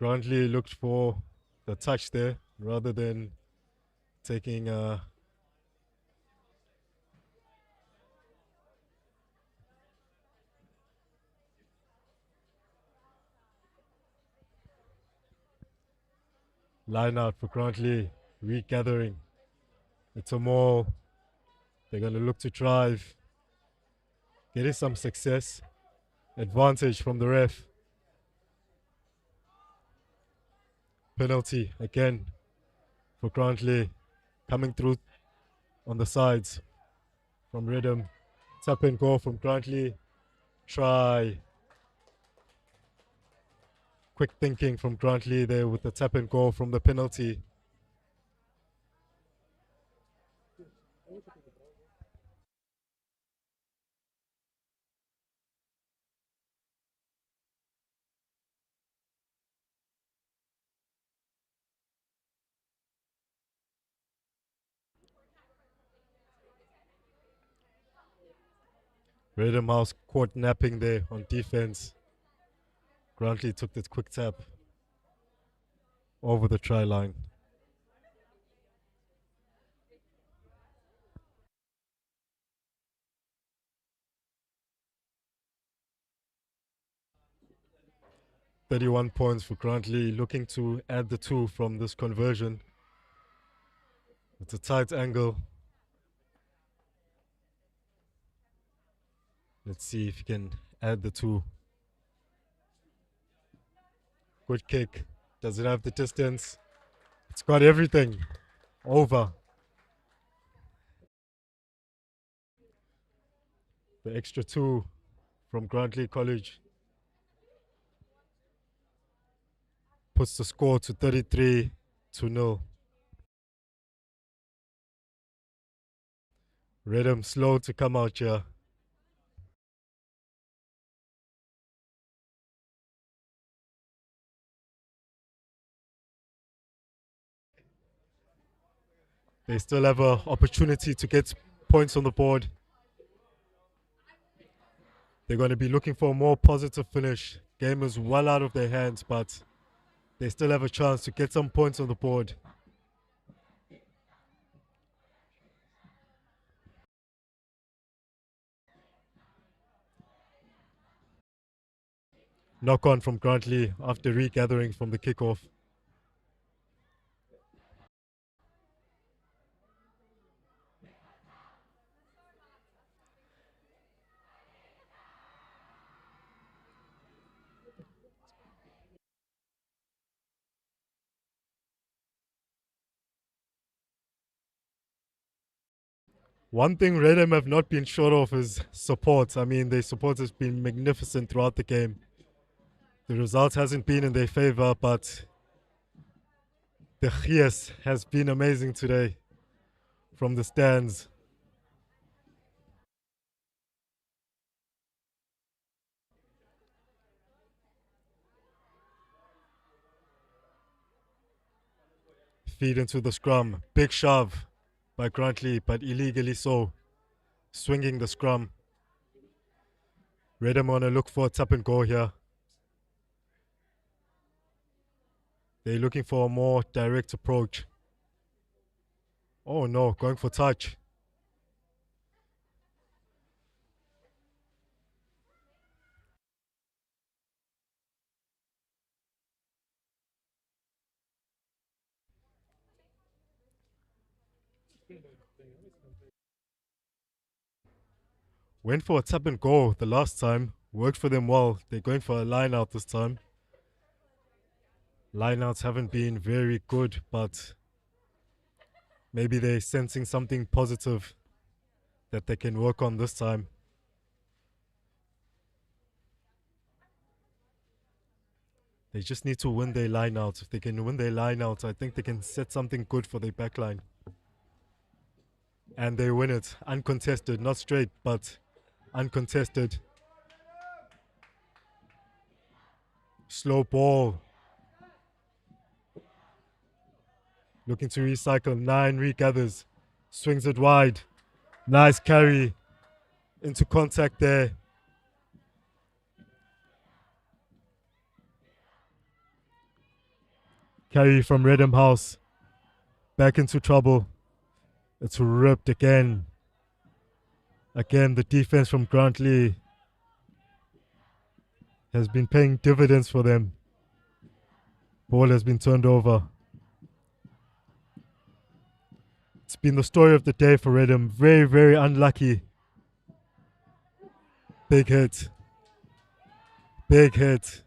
A: Grantley looked for the touch there rather than taking a line out for Grantley, regathering. It's a maul. They're going to look to drive, getting some success. Advantage from the ref. Penalty again for Grantley, coming through on the sides from Reddam. Tap and go from Grantley. Try. Quick thinking from Grantley there with the tap and go from the penalty. Reddam House caught napping there on defense. Grantley took the quick tap over the try line. "31 points for Grantley, looking to add the 2 from this conversion. It's a tight angle. Let's see if he can add the 2. Good kick. Does it have the distance? It's got everything. Over. The extra 2 from Grantleigh College puts the score to 33-0. Reddam slow to come out here. They still have an opportunity to get points on the board. They're going to be looking for a more positive finish. Game is well out of their hands, but they still have a chance to get some points on the board. Knock on from Grantley after regathering from the kickoff. One thing Reddam have not been short of is support. I mean, their support has been magnificent throughout the game. The result hasn't been in their favor, but the Chies has been amazing today from the stands. Feed into the scrum. Big shove by Grantley, but illegally so. Swinging the scrum. Reddam want to look for a tap and go here. They're looking for a more direct approach. Oh no, going for touch. Went for a tap and go the last time. Worked for them well. They're going for a line out this time. Line outs haven't been very good, but maybe they're sensing something positive that they can work on this time. They just need to win their line out. If they can win their line out, I think they can set something good for their backline. And they win it. Uncontested, not straight, but uncontested. Slow ball. Looking to recycle. 9 regathers. Swings it wide. Nice carry. Into contact there. Carry from Reddam House. Back into trouble. It's ripped again. Again, the defense from Grantley has been paying dividends for them. Ball has been turned over. It's been the story of the day for Reddam. Very, very unlucky. Big hit. Big hit.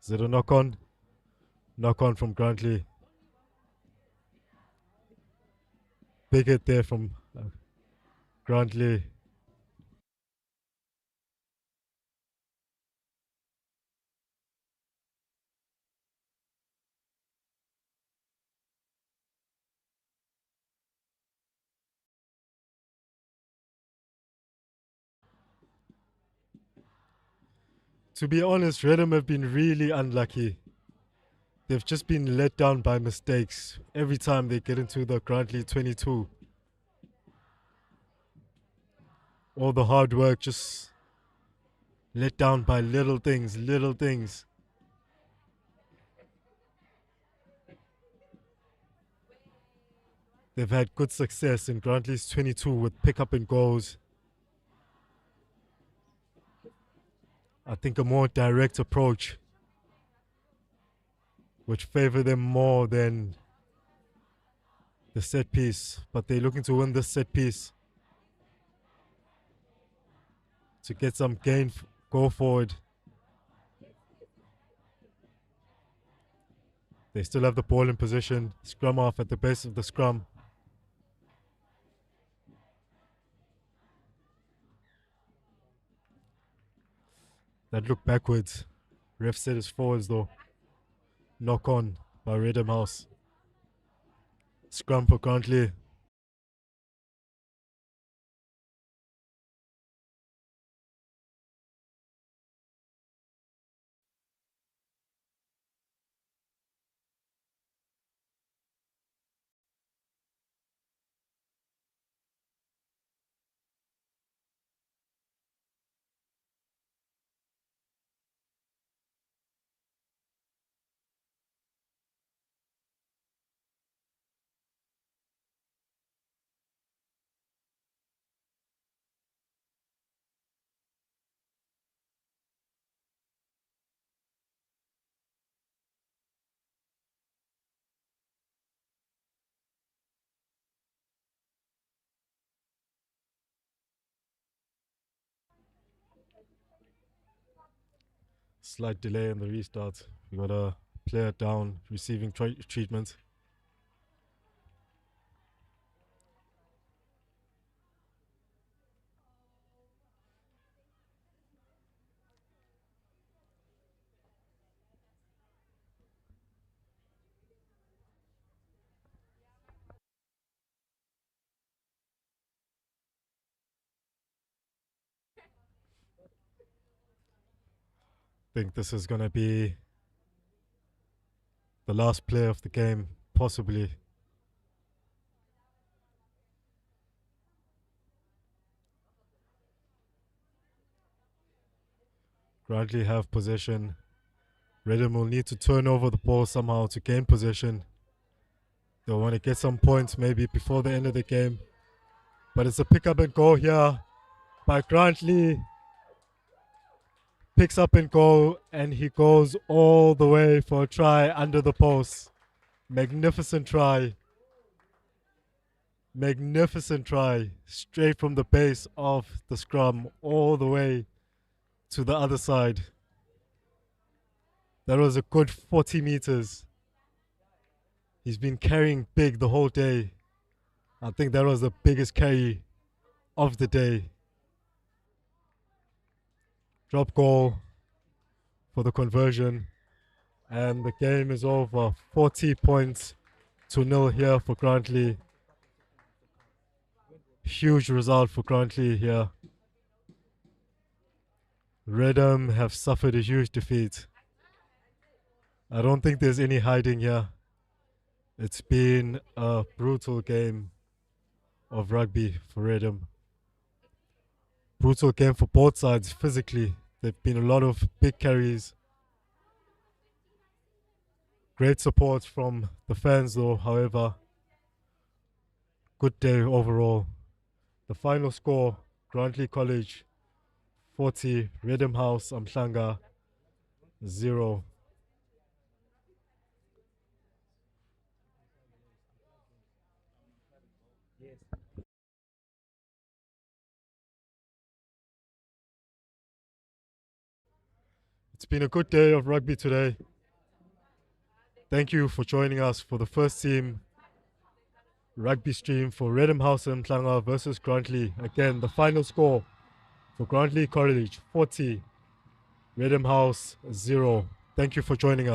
A: Is it a knock on? Knock on from Grantley. Big hit there from Grantley. To be honest, Reddam have been really unlucky. they've just been let down by mistakes every time they get into the Grantley 22. All the hard work just let down by little things. They've had good success in Grantley's 22 with pick-up and goals. I think a more direct approach which favour them more than the set piece. But they're looking to win this set piece to get some go forward. They still have the ball in position. Scrum off at the base of the scrum. That look backwards. Ref said it's forwards though. Knock on by Reddam House. Scrum for Grantley. Slight delay in the restart. We got a player down receiving treatment. I think this is going to be the last play of the game, possibly. Grantley have possession. Reddam will need to turn over the ball somehow to gain possession. They'll want to get some points maybe before the end of the game. But it's a pick up and go here by Grantley. Picks up and go, and he goes all the way for a try under the post. Magnificent try. Magnificent try. Straight from the base of the scrum all the way to the other side. That was a good 40 meters. He's been carrying big the whole day. I think that was the biggest carry of the day. Drop goal for the conversion, and the game is over. 40 points to 0 here for Grantley. Huge result for Grantley here. Reddam have suffered a huge defeat. I don't think there's any hiding here. It's been a brutal game of rugby for Reddam. Brutal game for both sides physically. There've been a lot of big carries. Great support from the fans though, however. Good day overall. The final score, Grantleigh College 40, Reddam House Umhlanga 0. It's been a good day of rugby today. Thank you for joining us for the first team rugby stream for Reddam House Umhlanga versus Grantley. Again, the final score for Grantleigh College 40, Reddam House 0. Thank you for joining us.